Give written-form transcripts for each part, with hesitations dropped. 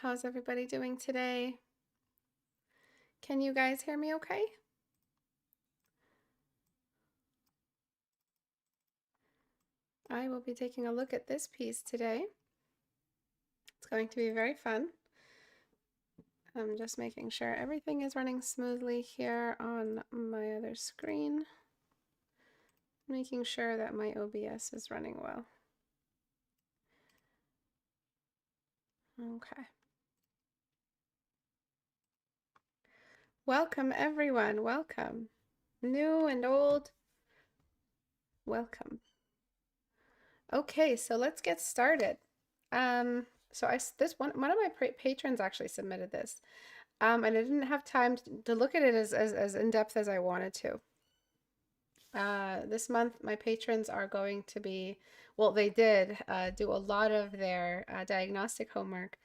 How's everybody doing today? Can you guys hear me okay? I will be taking a look at this piece today. It's going to be very fun. I'm just making sure everything is running smoothly here on my other screen. Making sure that my OBS is running well. Okay. Welcome everyone, welcome. New and old, welcome. Okay, so let's get started. So one of my patrons actually submitted this, and I didn't have time to look at it as in depth as I wanted to. This month, my patrons are going to be, well, they did do a lot of their diagnostic homework,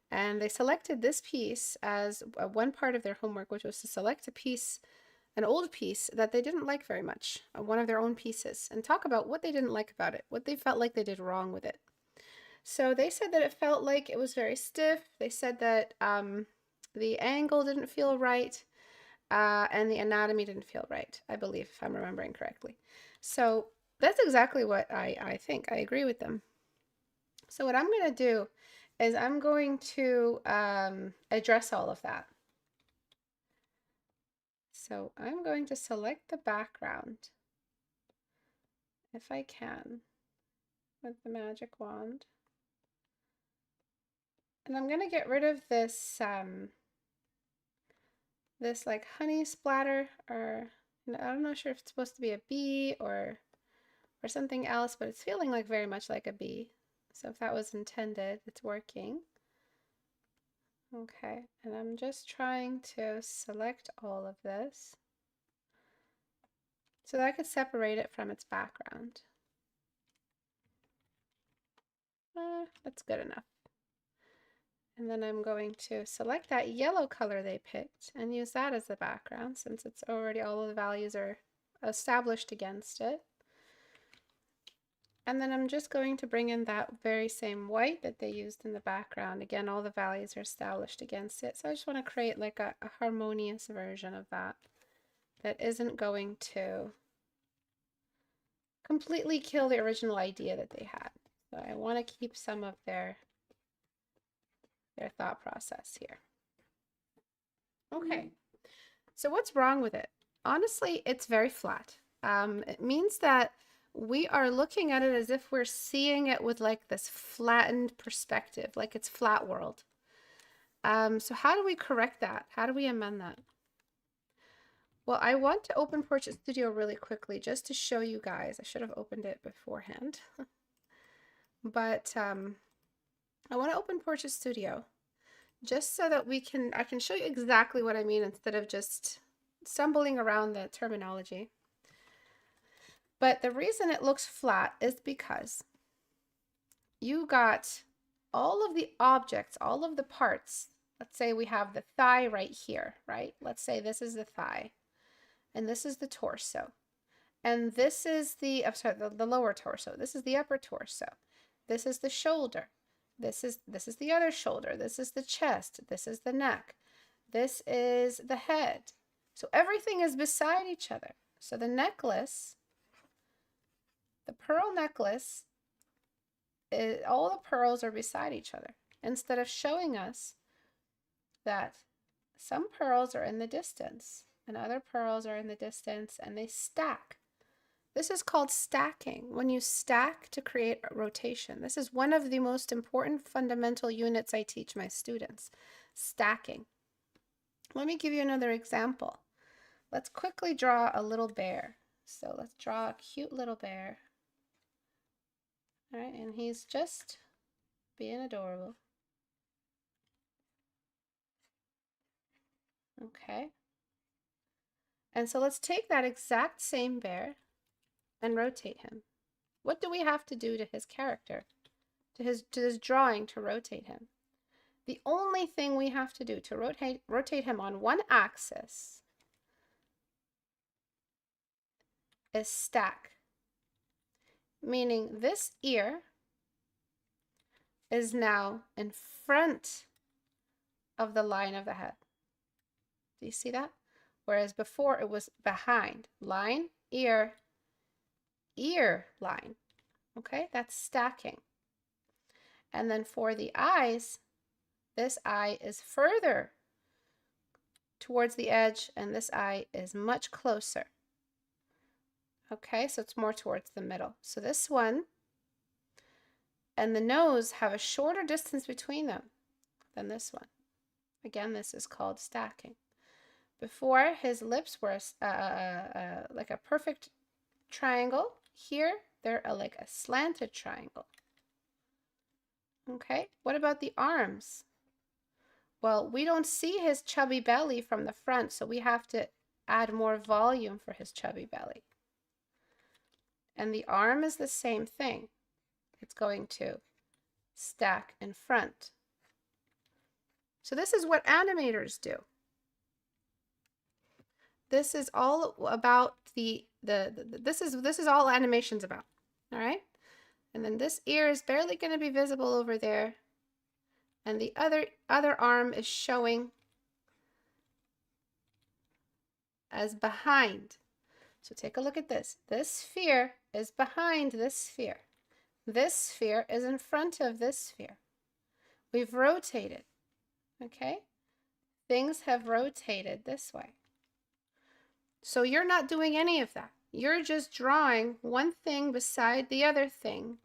and they selected this piece as one part of their homework, which was to select a piece, an old piece that they didn't like very much, one of their own pieces, and talk about what they didn't like about it, what they felt like they did wrong with it. So they said that it felt like it was very stiff. They said that the angle didn't feel right, and the anatomy didn't feel right, I believe, if I'm remembering correctly. So that's exactly what I think. I agree with them. So what I'm going to do is I'm going to address all of that. So I'm going to select the background, if I can, with the magic wand. And I'm going to get rid of this this like honey splatter, or I'm not sure if it's supposed to be a bee or something else, but it's feeling like very much like a bee. So if that was intended, it's working. Okay, and I'm just trying to select all of this so that I could separate it from its background. That's good enough. And then I'm going to select that yellow color they picked and use that as the background, since it's already, all of the values are established against it. And then I'm just going to bring in that very same white that they used in the background. Again, all the values are established against it. So I just want to create like a harmonious version of that isn't going to completely kill the original idea that they had. So I want to keep some of their thought process here. Okay, so what's wrong with it? Honestly, it's very flat. It means that we are looking at it as if we're seeing it with like this flattened perspective, like it's flat world. So how do we correct that? How do we amend that? Well, I want to open Portrait Studio really quickly just to show you guys. I should have opened it beforehand. But I want to open Portrait Studio just so that I can show you exactly what I mean instead of just stumbling around the terminology. But the reason it looks flat is because you got all of the objects, all of the parts. Let's say we have the thigh right here, right? Let's say this is the thigh, and this is the torso, and this is the, the lower torso. This is the upper torso. This is the shoulder. This is the other shoulder. This is the chest. This is the neck. This is the head. So everything is beside each other. So the necklace, the pearl necklace, all the pearls are beside each other, instead of showing us that some pearls are in the distance and other pearls are in the distance and they stack. This is called stacking. When you stack to create a rotation. This is one of the most important fundamental units I teach my students. Stacking. Let me give you another example. Let's quickly draw a little bear. So let's draw a cute little bear. All right, and he's just being adorable. Okay. And so let's take that exact same bear and rotate him. What do we have to do to his character, to his drawing, to rotate him? The only thing we have to do to rotate him on one axis is stack. Meaning this ear is now in front of the line of the head. Do you see that? Whereas before it was behind. Line, ear, ear, line. Okay, that's stacking. And then for the eyes, this eye is further towards the edge, and this eye is much closer. Okay, so it's more towards the middle. So this one and the nose have a shorter distance between them than this one. Again, this is called stacking. Before, his lips were like a perfect triangle. Here, they're like a slanted triangle. Okay, what about the arms? Well, we don't see his chubby belly from the front, so we have to add more volume for his chubby belly. And the arm is the same thing. It's going to stack in front. So this is what animators do. This is all about this is all animation's about. All right? And then this ear is barely going to be visible over there. And the other arm is showing as behind. So take a look at this. This sphere is behind this sphere. This sphere is in front of this sphere. We've rotated. Okay? Things have rotated this way. So you're not doing any of that. You're just drawing one thing beside the other thing,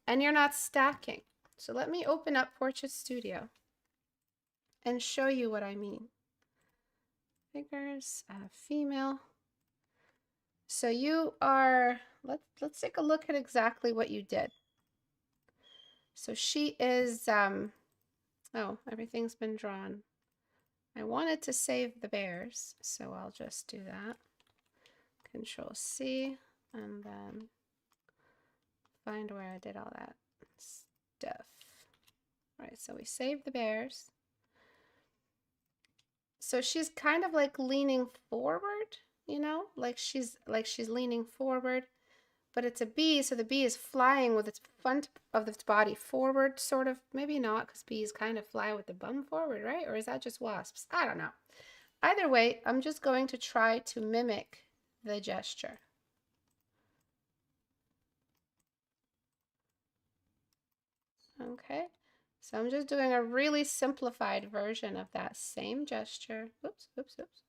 and you're not stacking. So let me open up Portrait Studio and show you what I mean. Figures, female. So you are, let's take a look at exactly what you did. So she is, oh, everything's been drawn. I wanted to save the bears, so I'll just do that. Control C, and then find where I did all that stuff. All right, so we saved the bears. So she's kind of like leaning forward, you know, like she's leaning forward, but it's a bee, so the bee is flying with its front of its body forward, sort of. Maybe not, because bees kind of fly with the bum forward, right? Or is that just wasps? I don't know. Either way, I'm just going to try to mimic the gesture. Okay, so I'm just doing a really simplified version of that same gesture. Oops, oops, oops.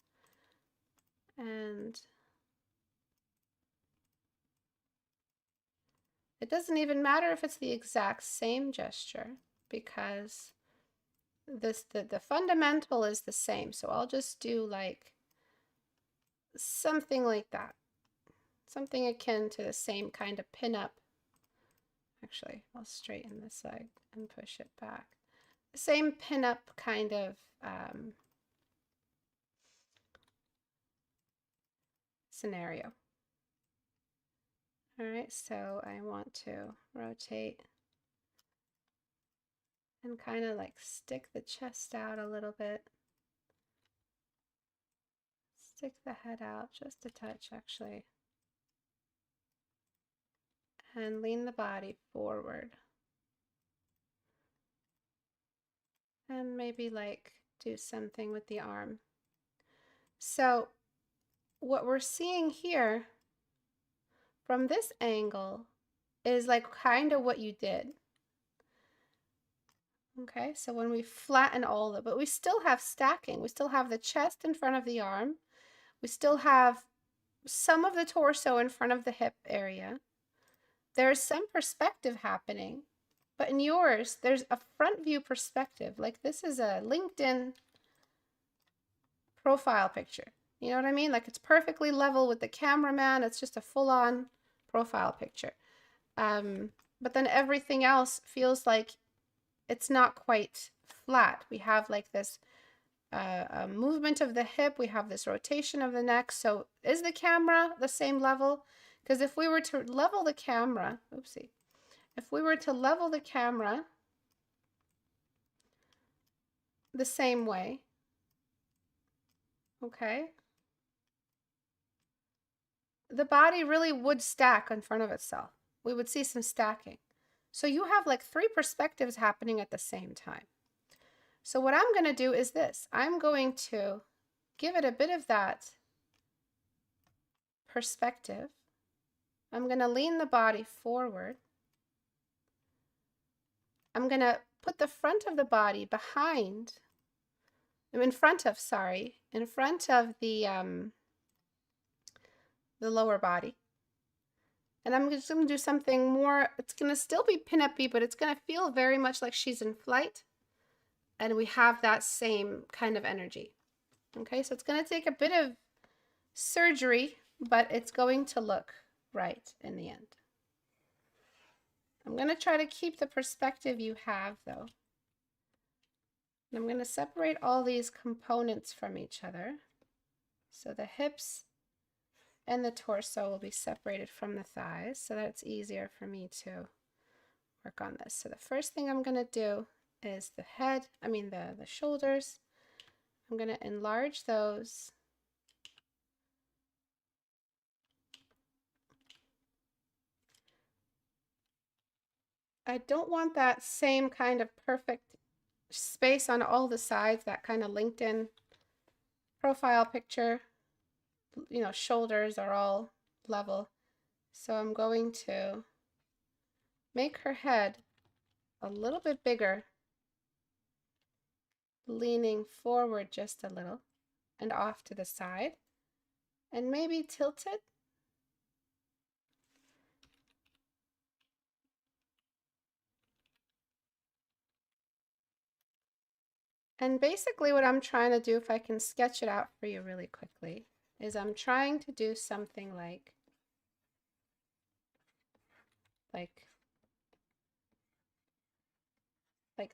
And it doesn't even matter if it's the exact same gesture, because the fundamental is the same. So I'll just do like something like that. Something akin to the same kind of pin-up. Actually, I'll straighten this side and push it back. The same pin-up kind of scenario. All right, so I want to rotate and kind of like stick the chest out a little bit. Stick the head out just a touch, actually. And lean the body forward. And maybe like do something with the arm. So what we're seeing here from this angle is like kind of what you did. Okay, so when we flatten all of it, but we still have stacking. We still have the chest in front of the arm. We still have some of the torso in front of the hip area. There's some perspective happening, but in yours, there's a front view perspective. Like this is a LinkedIn profile picture. You know what I mean? Like it's perfectly level with the cameraman. It's just a full-on profile picture. But then everything else feels like it's not quite flat. We have like this movement of the hip. We have this rotation of the neck. So is the camera the same level? Because if we were to level the camera, oopsie, if we were to level the camera the same way, okay, the body really would stack in front of itself. We would see some stacking. So you have like three perspectives happening at the same time. So what I'm going to do is this. I'm going to give it a bit of that perspective. I'm going to lean the body forward. I'm going to put the front of the body behind, in front of the lower body. And I'm just going to do something more, it's going to still be pin-up-y, but it's going to feel very much like she's in flight. And we have that same kind of energy. Okay, so it's going to take a bit of surgery, but it's going to look right in the end. I'm going to try to keep the perspective you have, though. And I'm going to separate all these components from each other. So the hips and the torso will be separated from the thighs, so that it's easier for me to work on this. So the first thing I'm going to do is the shoulders. I'm going to enlarge those. I don't want that same kind of perfect space on all the sides, that kind of LinkedIn profile picture. You know, shoulders are all level. So I'm going to make her head a little bit bigger, leaning forward just a little and off to the side, and maybe tilt it. And basically what I'm trying to do, if I can sketch it out for you really quickly, is I'm trying to do something like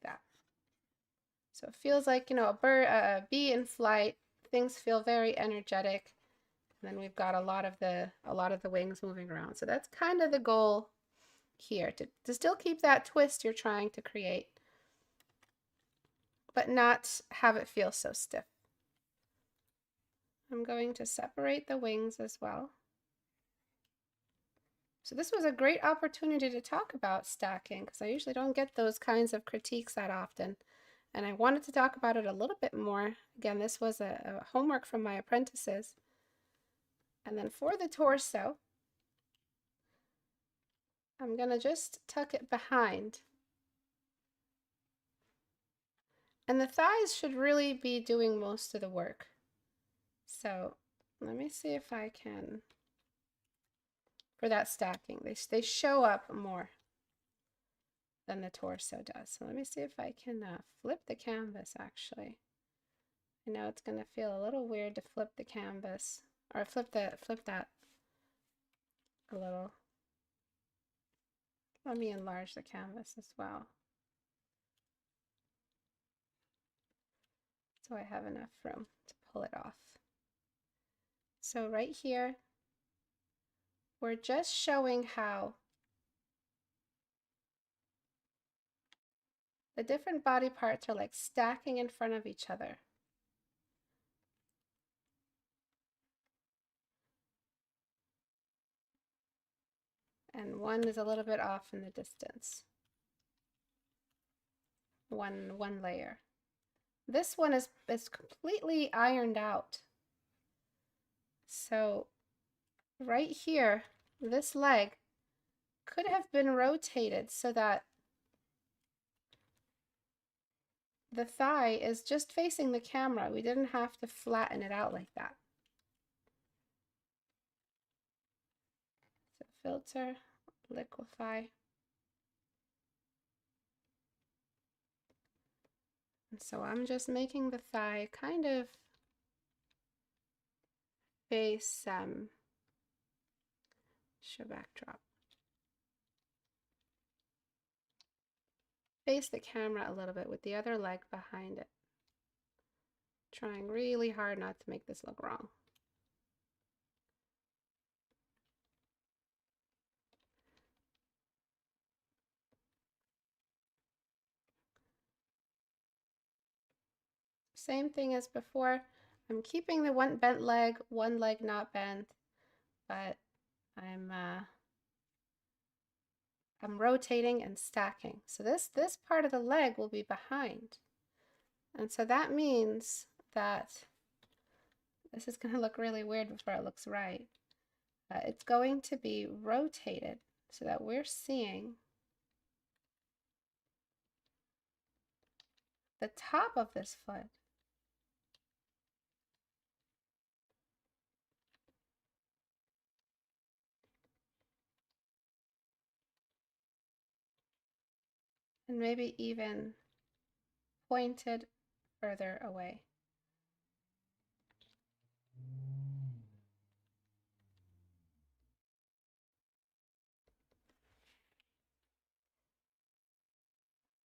that. So it feels like, you know, a bee in flight. Things feel very energetic. And then we've got a lot of the wings moving around. So that's kind of the goal here, to still keep that twist you're trying to create, but not have it feel so stiff. I'm going to separate the wings as well. So this was a great opportunity to talk about stacking, because I usually don't get those kinds of critiques that often. And I wanted to talk about it a little bit more. Again, this was a homework from my apprentices. And then for the torso, I'm going to just tuck it behind. And the thighs should really be doing most of the work. So let me see if I can, for that stacking, they show up more than the torso does. So let me see if I can flip the canvas actually. I know it's going to feel a little weird to flip the canvas, or flip that a little. Let me enlarge the canvas as well, so I have enough room to pull it off. So right here, we're just showing how the different body parts are like stacking in front of each other. And one is a little bit off in the distance. One layer. This one is completely ironed out. So right here, this leg could have been rotated so that the thigh is just facing the camera. We didn't have to flatten it out like that. So filter, liquefy. And so I'm just making the thigh kind of face show backdrop. Face the camera a little bit with the other leg behind it. Trying really hard not to make this look wrong. Same thing as before. I'm keeping the one bent leg, one leg not bent, but I'm rotating and stacking. So this part of the leg will be behind. And so that means that this is going to look really weird before it looks right. It's going to be rotated so that we're seeing the top of this foot. And maybe even pointed further away.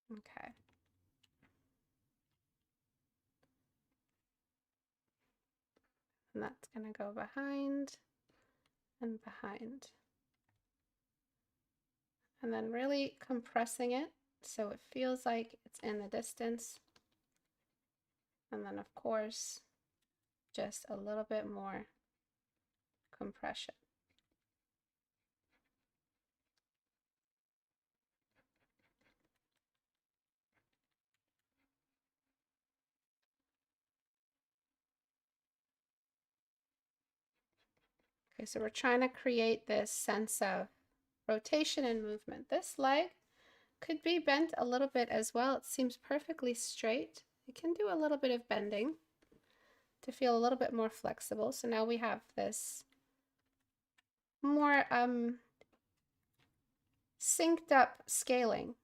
Okay. And that's going to go behind and behind. And then really compressing it so it feels like it's in the distance. And then, of course, just a little bit more compression. Okay, so we're trying to create this sense of rotation and movement. This leg could be bent a little bit as well. It seems perfectly straight. It can do a little bit of bending to feel a little bit more flexible. So now we have this more synced up scaling.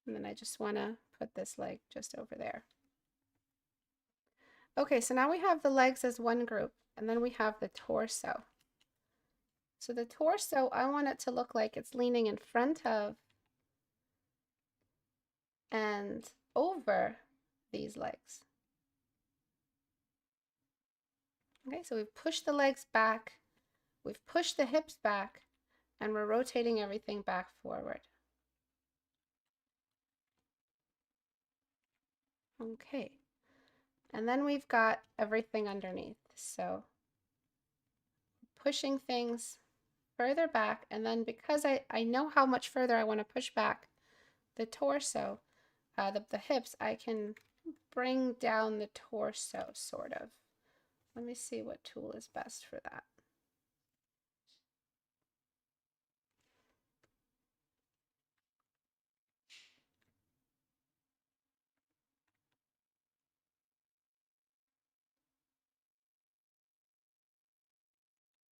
And then I just want to put this leg just over there. Okay, so now we have the legs as one group, and then we have the torso. So the torso, I want it to look like it's leaning in front of and over these legs. Okay, so we've pushed the legs back, we've pushed the hips back, and we're rotating everything back forward. Okay, and then we've got everything underneath. So pushing things further back, and then because I know how much further I want to push back the torso, the hips, I can bring down the torso, sort of. Let me see what tool is best for that.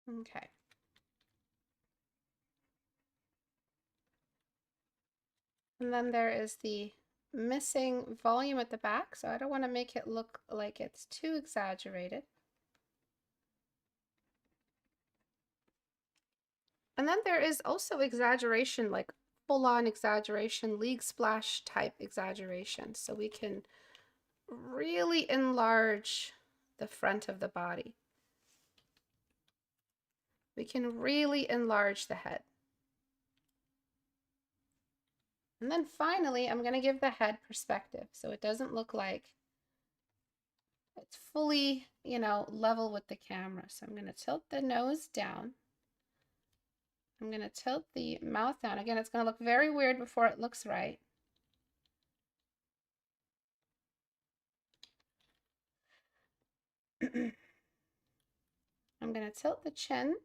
Okay. And then there is the missing volume at the back, so I don't want to make it look like it's too exaggerated. And then there is also exaggeration, like full-on exaggeration, league splash type exaggeration. So we can really enlarge the front of the body. We can really enlarge the head. And then finally, I'm going to give the head perspective so it doesn't look like it's fully, level with the camera. So I'm going to tilt the nose down. I'm going to tilt the mouth down. Again, it's going to look very weird before it looks right. I'm going to tilt the chin.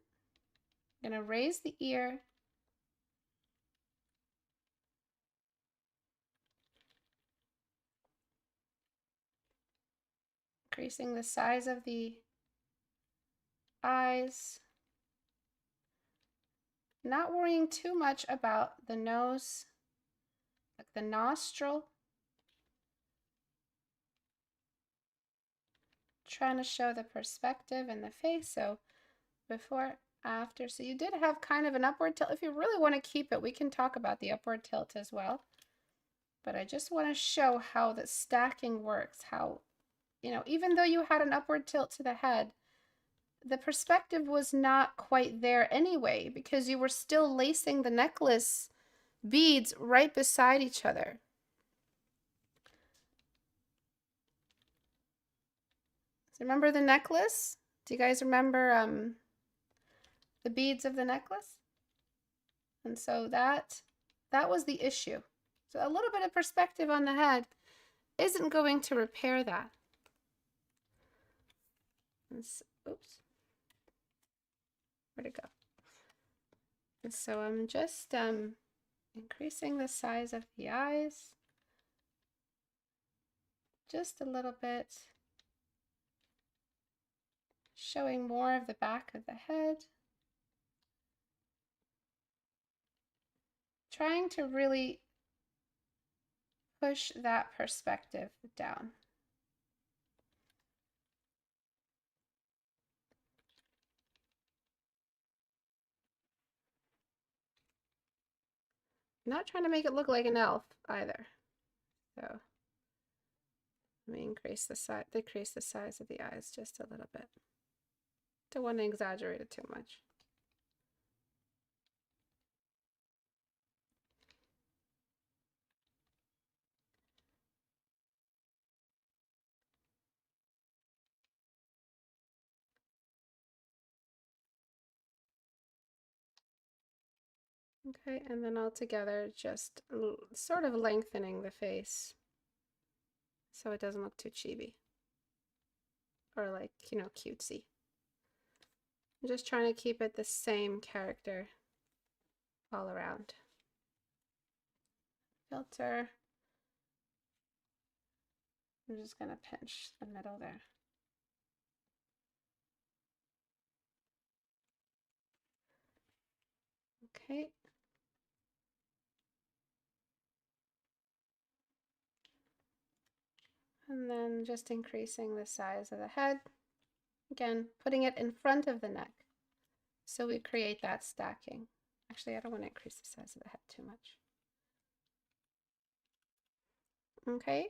I'm going to raise the ear. Increasing the size of the eyes. Not worrying too much about the nose, like the nostril. Trying to show the perspective in the face. So before, after. So you did have kind of an upward tilt. If you really want to keep it, we can talk about the upward tilt as well. But I just want to show how the stacking works, how, even though you had an upward tilt to the head, the perspective was not quite there anyway, because you were still lacing the necklace beads right beside each other. So remember the necklace? Do you guys remember the beads of the necklace? And so that was the issue. So a little bit of perspective on the head isn't going to repair that. Oops, where'd it go? And so I'm just increasing the size of the eyes just a little bit, showing more of the back of the head, trying to really push that perspective down. Not trying to make it look like an elf either. So let me decrease the size of the eyes just a little bit. Don't want to exaggerate it too much. Okay, and then all together, just sort of lengthening the face so it doesn't look too chibi or like, you know, cutesy. I'm just trying to keep it the same character all around. Filter. I'm just going to pinch the middle there. Okay. And then just increasing the size of the head. Again, putting it in front of the neck. So we create that stacking. Actually, I don't want to increase the size of the head too much. Okay.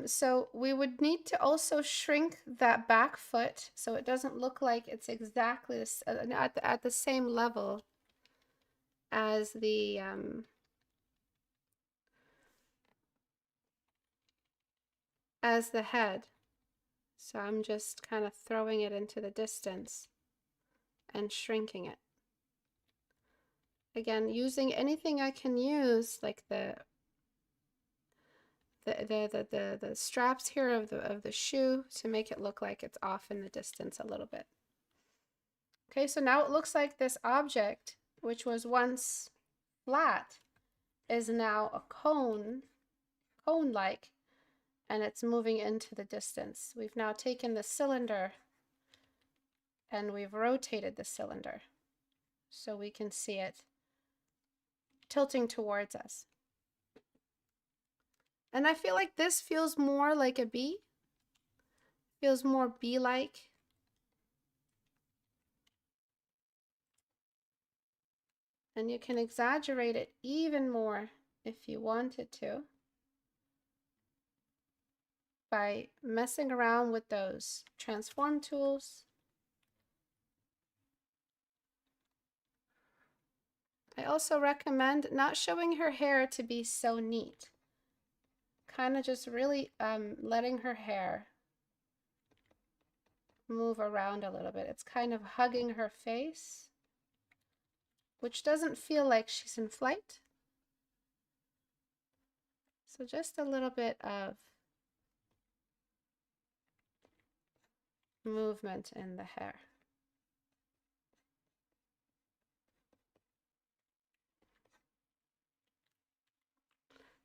So we would need to also shrink that back foot so it doesn't look like it's exactly this, at the same level as the head. So I'm just kind of throwing it into the distance and shrinking it. Again, using anything I can use, like the straps here of the shoe to make it look like it's off in the distance a little bit. Okay, so now it looks like this object, which was once flat, is now a cone-like, and it's moving into the distance. We've now taken the cylinder and we've rotated the cylinder so we can see it tilting towards us. And I feel like this feels more like a bee, feels more bee-like. And you can exaggerate it even more if you wanted to by messing around with those transform tools. I also recommend not showing her hair to be so neat. Kind of just really letting her hair move around a little bit. It's kind of hugging her face, which doesn't feel like she's in flight. So just a little bit of movement in the hair.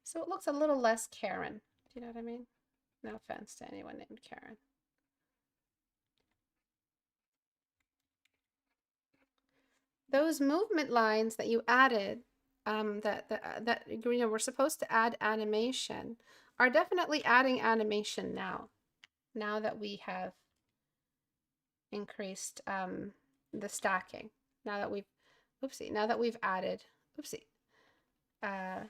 So it looks a little less Karen. Do you know what I mean? No offense to anyone named Karen. Those movement lines that you added, that you know, we're supposed to add animation, are definitely adding animation now. Now that we have increased the stacking. Now that we've, oopsie, now that we've added, oopsie, that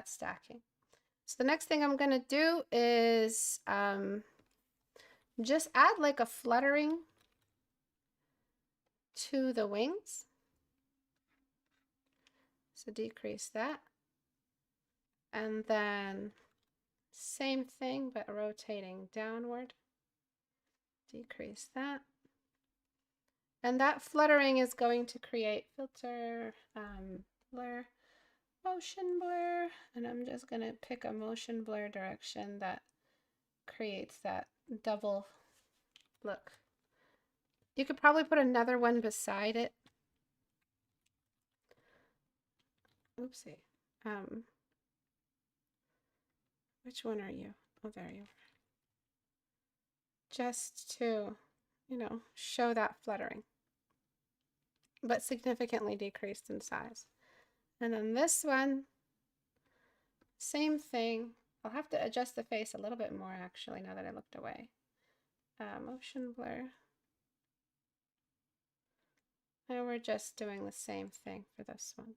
stacking. So the next thing I'm gonna do is just add like a fluttering to the wings. So decrease that. And then same thing, but rotating downward. Decrease that. And that fluttering is going to create filter, blur. motion blur, and I'm just gonna pick a motion blur direction that creates that double look. You could probably put another one beside it. Oopsie. Which one are you? Oh, there you are. Just to, you know, show that fluttering, but significantly decreased in size. And then this one, same thing. I'll have to adjust the face a little bit more actually now that I looked away. Motion blur. And we're just doing the same thing for this one.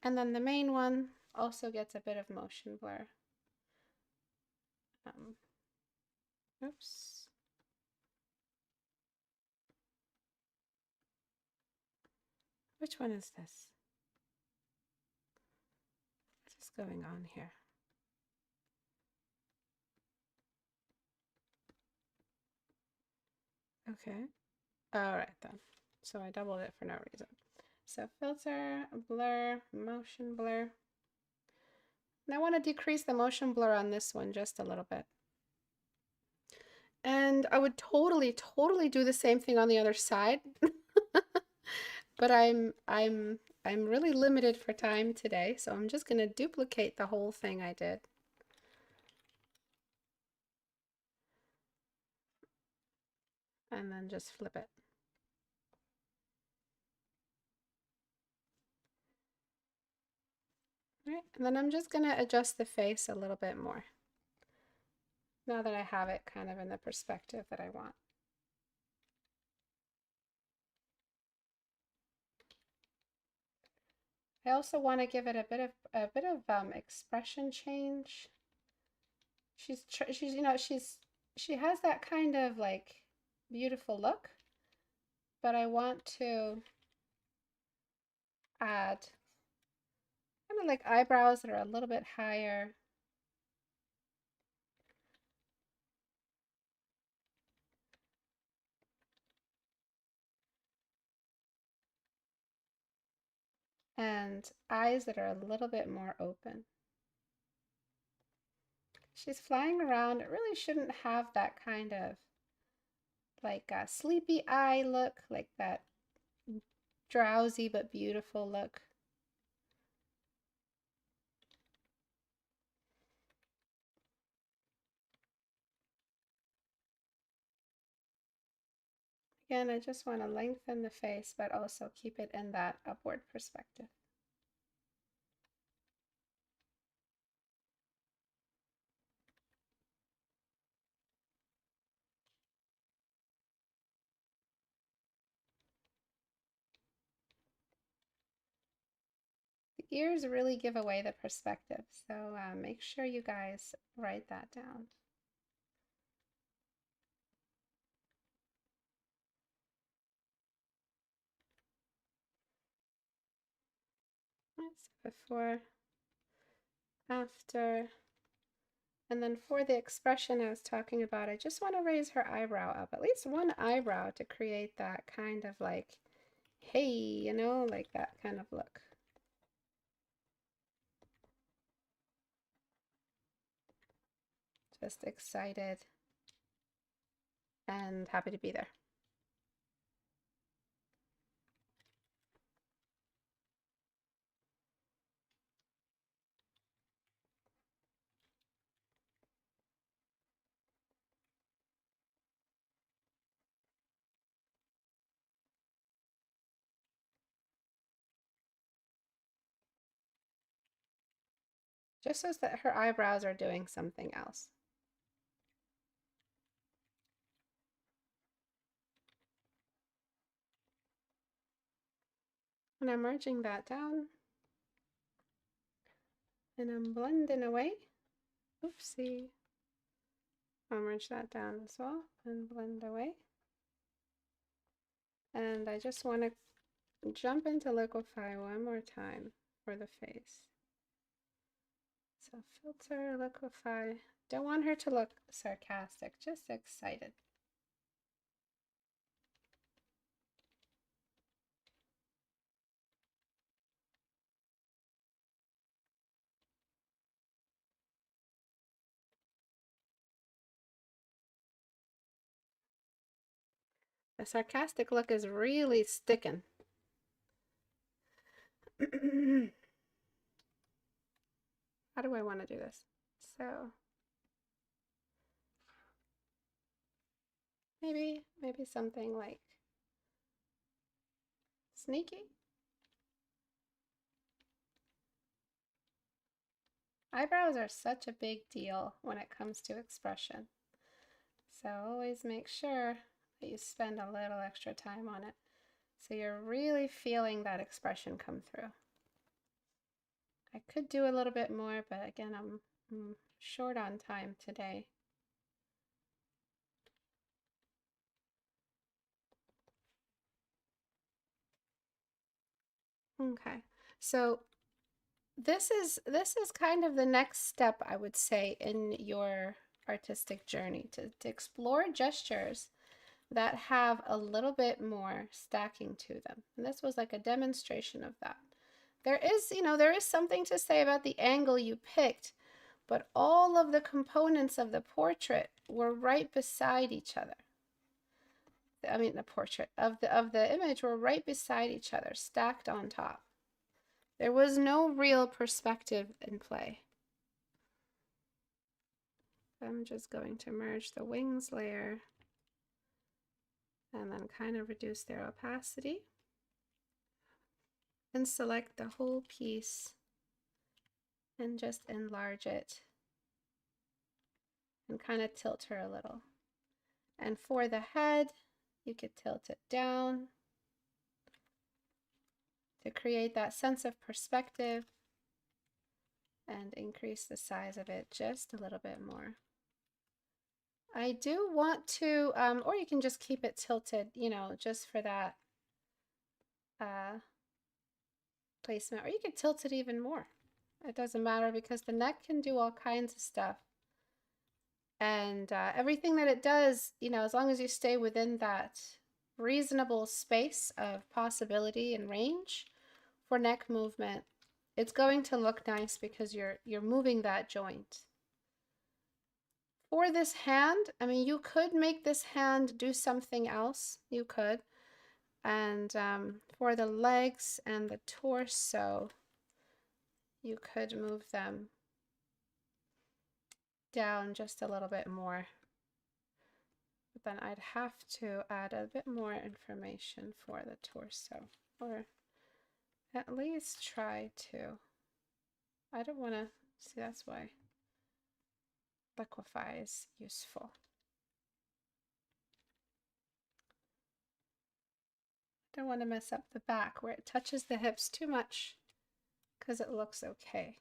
And then the main one also gets a bit of motion blur. Oops. Which one is this? What is going on here? Okay. All right then. So I doubled it for no reason. So filter, blur, motion blur. And I want to decrease the motion blur on this one just a little bit. And I would totally do the same thing on the other side. But I'm really limited for time today, so I'm just going to duplicate the whole thing I did. And then just flip it. Right, and then I'm just going to adjust the face a little bit more. Now that I have it kind of in the perspective that I want. I also want to give it a bit of expression change. She's you know, she has that kind of like beautiful look, but I want to add kind of like eyebrows that are a little bit higher. And eyes that are a little bit more open. She's flying around. It really shouldn't have that kind of like a sleepy eye look, like that drowsy but beautiful look. Again, I just want to lengthen the face, but also keep it in that upward perspective. The ears really give away the perspective, so make sure you guys write that down. So before, after, and then for the expression I was talking about, I just want to raise her eyebrow up, at least one eyebrow, to create that kind of like, hey, you know, like that kind of look. Just excited and happy to be there. Just so that her eyebrows are doing something else. And I'm merging that down. And I'm blending away. Oopsie. I'll merge that down as well and blend away. And I just want to jump into liquify one more time for the face. So filter, liquify. Don't want her to look sarcastic, just excited. The sarcastic look is really sticking. How do I want to do this? So maybe something like sneaky. Eyebrows are such a big deal when it comes to expression. So always make sure that you spend a little extra time on it so you're really feeling that expression come through. I could do a little bit more, but again, I'm short on time today. Okay, so this is kind of the next step, I would say, in your artistic journey, to explore gestures that have a little bit more stacking to them. And this was like a demonstration of that. There is, there is something to say about the angle you picked, but all of the components of the portrait were right beside each other. I mean, the portrait of the image were right beside each other, stacked on top. There was no real perspective in play. I'm just going to merge the wings layer and then kind of reduce their opacity and select the whole piece and just enlarge it and kind of tilt her a little. And for the head, you could tilt it down to create that sense of perspective and increase the size of it just a little bit more. I do want to, or you can just keep it tilted, just for that placement, or you could tilt it even more. It doesn't matter because the neck can do all kinds of stuff. And everything that it does, as long as you stay within that reasonable space of possibility and range for neck movement, it's going to look nice because you're moving that joint. For this hand, I mean, you could make this hand do something else. You could. And for the legs and the torso, you could move them down just a little bit more. But then I'd have to add a bit more information for the torso, or at least try to. I don't want to, see, that's why liquefy is useful. I don't want to mess up the back where it touches the hips too much because it looks okay.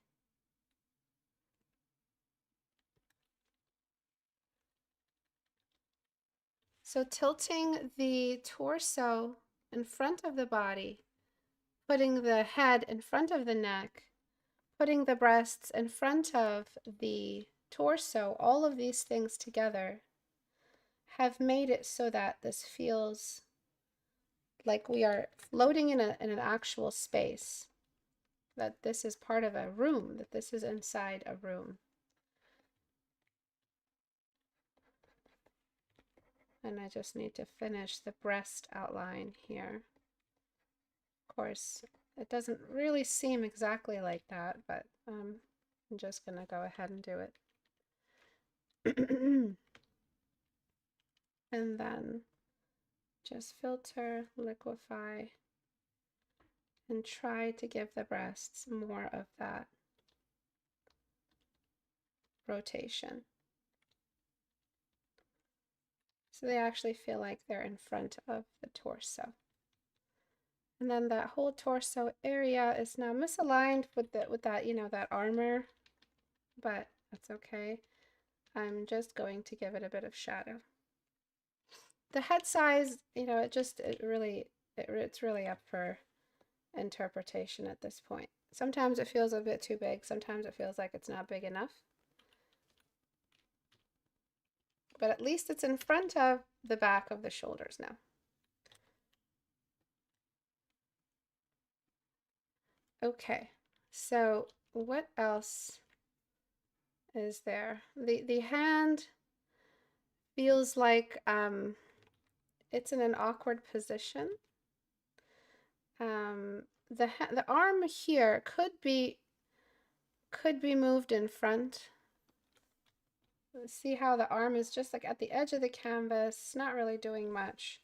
So tilting the torso in front of the body, putting the head in front of the neck, putting the breasts in front of the torso, all of these things together have made it so that this feels like we are floating in an actual space, that this is part of a room, that this is inside a room. And I just need to finish the breast outline here. Of course, it doesn't really seem exactly like that, but I'm just going to go ahead and do it. And then just filter, liquefy, and try to give the breasts more of that rotation. So they actually feel like they're in front of the torso. And then that whole torso area is now misaligned with that, that armor, but that's okay. I'm just going to give it a bit of shadow. The head size, it's really up for interpretation at this point. Sometimes it feels a bit too big, sometimes it feels like it's not big enough. But at least it's in front of the back of the shoulders now. Okay, so what else is there? The hand feels like it's in an awkward position. The arm here could be moved in front. Let's see how the arm is just like at the edge of the canvas, not really doing much.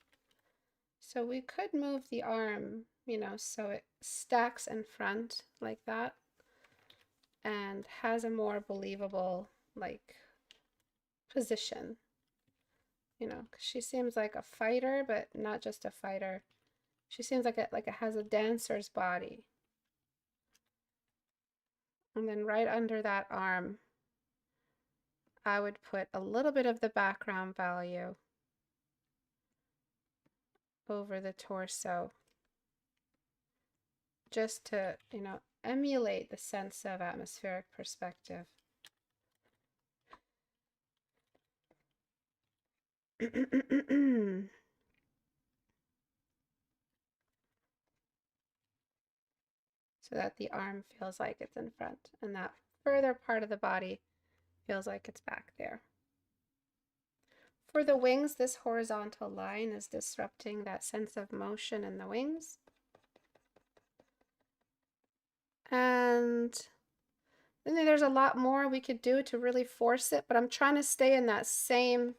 So we could move the arm, you know, so it stacks in front like that and has a more believable like position, you know, 'cause she seems like a fighter, but not just a fighter. She seems like it has a dancer's body. And then right under that arm, I would put a little bit of the background value over the torso, just to, you know, emulate the sense of atmospheric perspective. So that the arm feels like it's in front and that further part of the body feels like it's back there. For the wings, this horizontal line is disrupting that sense of motion in the wings. And then there's a lot more we could do to really force it, but I'm trying to stay in that same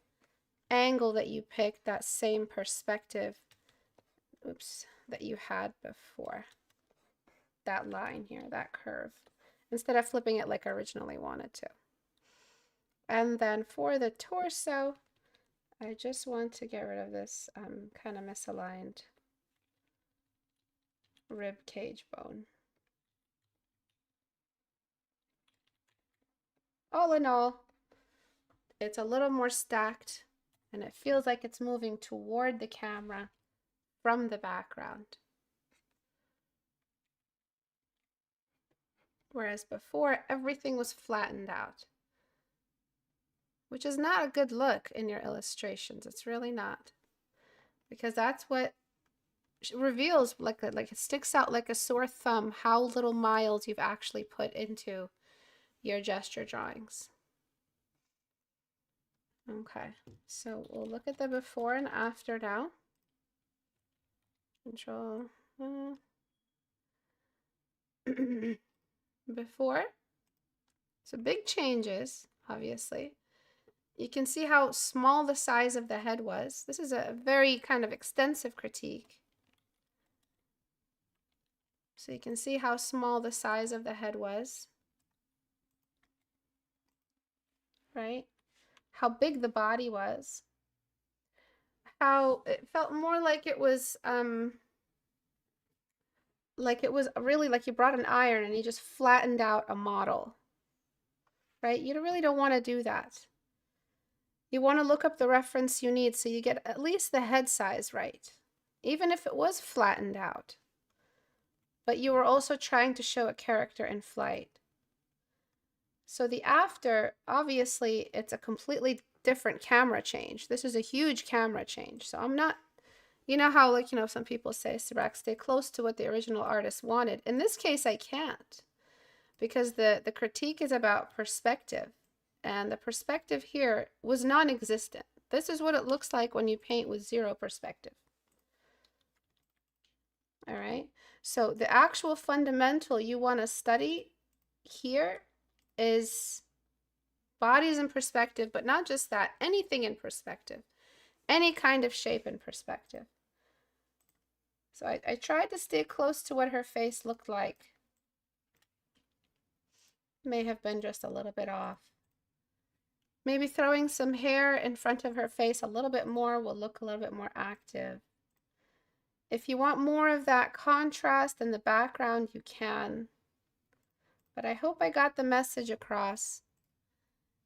angle that you picked, that same perspective, oops, that you had before. That line here, that curve, instead of flipping it like I originally wanted to. And then for the torso, I just want to get rid of this kind of misaligned rib cage bone. All in all, it's a little more stacked and it feels like it's moving toward the camera from the background. Whereas before, everything was flattened out, which is not a good look in your illustrations. It's really not, because that's what reveals, like it sticks out like a sore thumb, how little miles you've actually put into your gesture drawings. Okay, so we'll look at the before and after now. Control. Before. So big changes, obviously. You can see how small the size of the head was. This is a very kind of extensive critique. So you can see how small the size of the head was. Right? How big the body was. How it felt more like it was really like you brought an iron and you just flattened out a model. Right? You really don't want to do that. You want to look up the reference you need so you get at least the head size right, even if it was flattened out. But you were also trying to show a character in flight. So the after, obviously, it's a completely different camera change. This is a huge camera change. So I'm not, you know how, like, you know, some people say, Istebrak, stay close to what the original artist wanted. In this case, I can't, because the critique is about perspective. And the perspective here was non-existent. This is what it looks like when you paint with zero perspective. All right. So the actual fundamental you want to study here is bodies in perspective, but not just that, anything in perspective, any kind of shape in perspective. So I tried to stay close to what her face looked like. May have been just a little bit off. Maybe throwing some hair in front of her face a little bit more will look a little bit more active. If you want more of that contrast in the background, you can. But I hope I got the message across.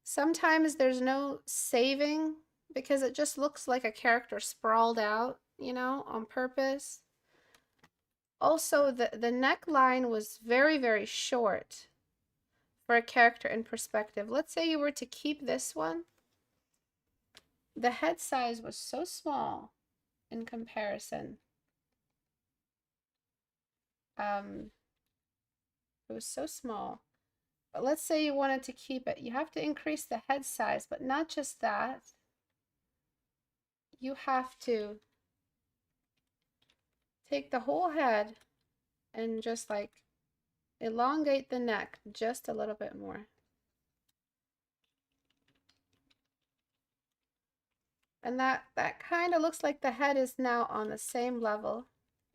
Sometimes there's no saving because it just looks like a character sprawled out, you know, on purpose. Also, the neckline was very, very short for a character in perspective. Let's say you were to keep this one. The head size was so small in comparison. It was so small. But let's say you wanted to keep it. You have to increase the head size, but not just that. You have to take the whole head and just like elongate the neck just a little bit more. And that kind of looks like the head is now on the same level.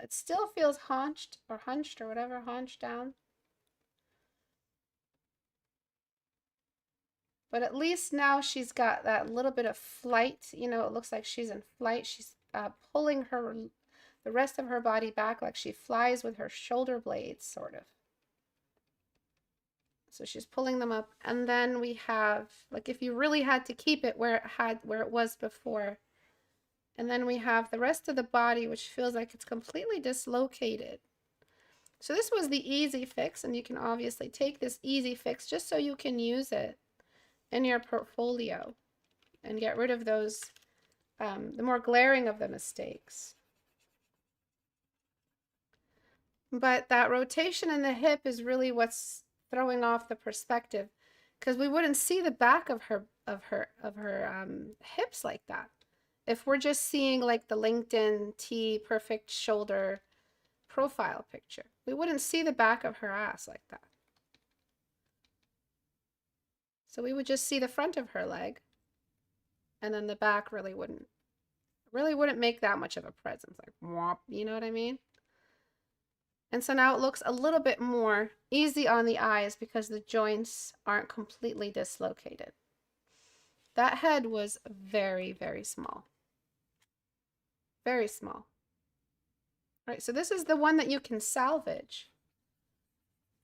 It still feels hunched or whatever, hunched down. But at least now she's got that little bit of flight. You know, it looks like she's in flight. She's pulling the rest of her body back like she flies with her shoulder blades, sort of. So she's pulling them up. And then we have, like, if you really had to keep it where it was before. And then we have the rest of the body, which feels like it's completely dislocated. So this was the easy fix, and you can obviously take this easy fix just so you can use it in your portfolio and get rid of those, the more glaring of the mistakes. But that rotation in the hip is really what's throwing off the perspective, because we wouldn't see the back of her hips like that if we're just seeing like the LinkedIn T perfect shoulder profile picture. We wouldn't see the back of her ass like that. So we would just see the front of her leg, and then the back really wouldn't make that much of a presence, like whomp, you know what I mean? And so now it looks a little bit more easy on the eyes because the joints aren't completely dislocated. That head was very, very small. Very small. All right, so this is the one that you can salvage.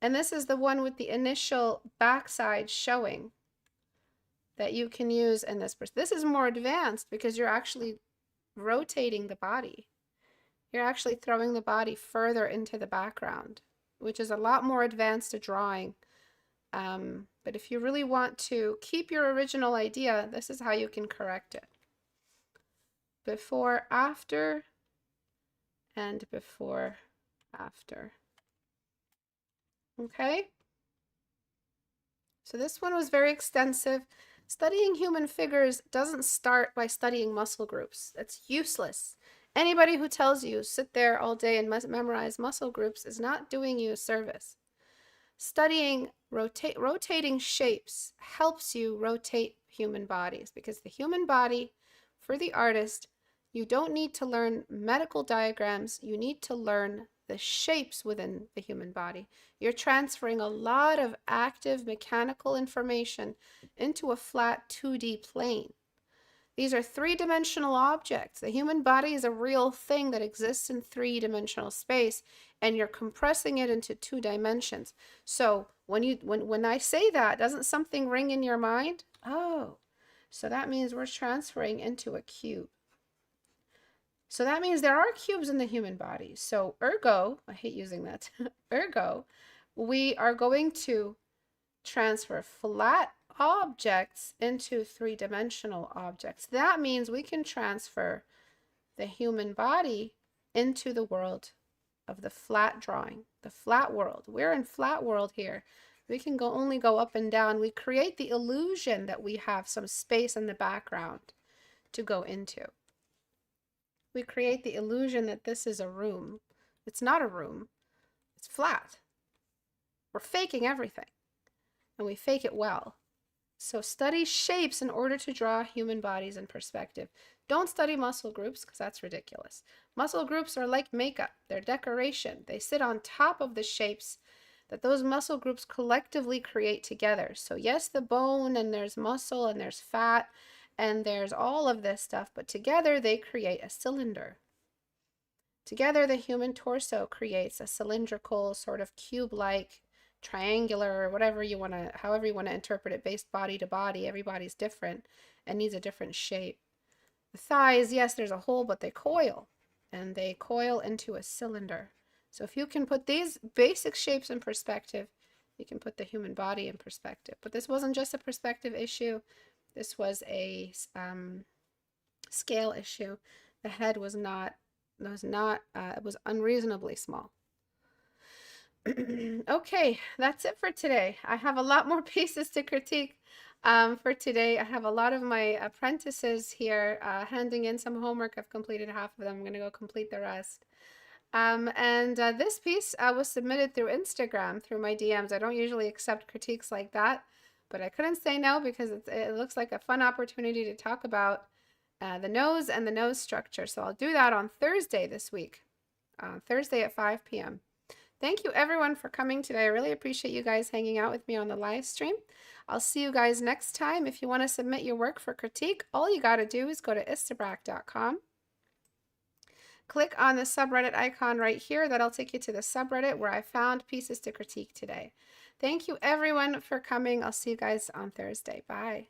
And this is the one with the initial backside showing that you can use in this. This is more advanced because you're actually rotating the body. You're actually throwing the body further into the background, which is a lot more advanced a drawing. But if you really want to keep your original idea, this is how you can correct it. Before, after, and before, after. Okay? So this one was very extensive. Studying human figures doesn't start by studying muscle groups. That's useless. Anybody who tells you sit there all day and memorize muscle groups is not doing you a service. Studying rotating shapes helps you rotate human bodies, because the human body, for the artist, you don't need to learn medical diagrams. You need to learn the shapes within the human body. You're transferring a lot of active mechanical information into a flat 2D plane. These are three-dimensional objects. The human body is a real thing that exists in three-dimensional space, and you're compressing it into 2 dimensions. So when I say that, doesn't something ring in your mind? Oh, so that means we're transferring into a cube. So that means there are cubes in the human body. So ergo, I hate using that, ergo, we are going to transfer flat objects into 3-dimensional objects. That means we can transfer the human body into the world of the flat drawing, the flat world. We're in flat world here. We can only go up and down. We create the illusion that we have some space in the background to go into. We create the illusion that this is a room. It's not a room. It's flat. We're faking everything, and we fake it well. So study shapes in order to draw human bodies in perspective. Don't study muscle groups, because that's ridiculous. Muscle groups are like makeup. They're decoration. They sit on top of the shapes that those muscle groups collectively create together. So yes, the bone, and there's muscle, and there's fat, and there's all of this stuff, but together they create a cylinder. Together, the human torso creates a cylindrical, sort of cube-like, triangular, or whatever you want to, however you want to interpret it, based body to body. Everybody's different and needs a different shape. The thighs, yes, there's a hole, but they coil, and they coil into a cylinder. So if you can put these basic shapes in perspective, you can put the human body in perspective. But this wasn't just a perspective issue. This was a scale issue. The head was not, it was unreasonably small. Okay, that's it for today. I have a lot more pieces to critique for today. I have a lot of my apprentices here handing in some homework. I've completed half of them. I'm going to go complete the rest. This piece was submitted through Instagram, through my DMs. I don't usually accept critiques like that, but I couldn't say no because it looks like a fun opportunity to talk about the nose and the nose structure. So I'll do that on Thursday this week, Thursday at 5 p.m. Thank you everyone for coming today. I really appreciate you guys hanging out with me on the live stream. I'll see you guys next time. If you want to submit your work for critique, all you got to do is go to istebrak.com. Click on the subreddit icon right here. That'll take you to the subreddit where I found pieces to critique today. Thank you everyone for coming. I'll see you guys on Thursday. Bye.